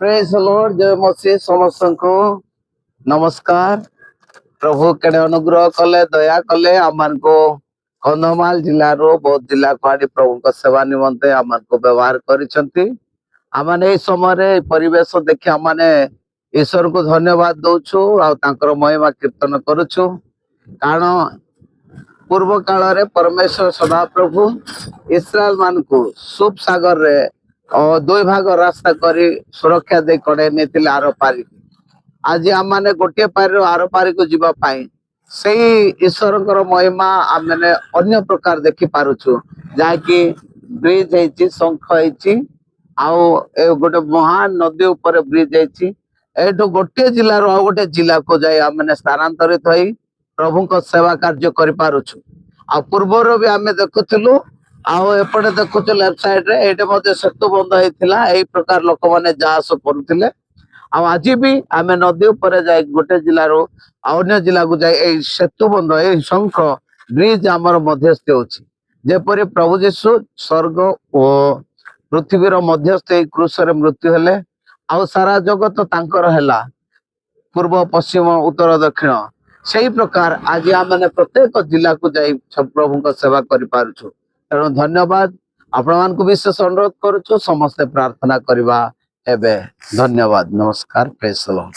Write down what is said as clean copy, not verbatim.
Praise Lord जय मसीह समस्त को नमस्कार। प्रभु केड़े अनुग्रह कले दया कले आमान को कंधमाल जिला रो बौद्ध जिला को आनी प्रभु को सेवा निमंते आमान को व्यवहार करिसंती। आमाने ए समय रे परिवेश देखि आमाने ईश्वर को धन्यवाद दउछु आ तांकर महिमा कीर्तन करूछु। कारण पूर्व काल रे परमेश्वर सदा प्रभु इस्राएल मान को सूप सागर रे दुई भाग रास्ता करी सुरक्षा दे कड़े नेतिले आर पारी। आज आम मैंने गोटे पारी आर पारी को जीवा पाई सही ईश्वर महिमा आम मैंने अन्य प्रकार देखि पारुछु। जाकि ब्रिज है शंख है गोटे महान नदी ऊपर ब्रिज है। एठू गोटे जिला रो गोटे जिला को जाए आम मैंने स्थानांतरित हो प्रभु को सेवा कार्य करि पारुछु। आ पूर्वर भी आम देखुलु एपटे देखुच लेफ्ट साइड रे एटे मध्ये सेतु बंद होइथिला। एई प्रकार लोक माने जास करुथिले। आज भी आम नदी ऊपर जाए गोटे जिला रो अन्य जिला को जाए एई सेतु बंद ए शंख ब्रिज आमर मध्यस्थ होछि। जेपरि प्रभु यीशु स्वर्ग और पृथ्वीर मध्यस्थ एई क्रूस रे मृत्यु हेले आ सारा जगत तांकर हेला पूर्व पश्चिम उत्तर दक्षिण। सही प्रकार आज आम मैंने प्रत्येक जिला को जाई प्रभु को सेवा करि पारुछु। तेणु धन्यवाद आपण मान को विशेष अनुरोध करुछु समस्ते प्रार्थना करवा एबे। धन्यवाद नमस्कार प्रेज द लॉर्ड।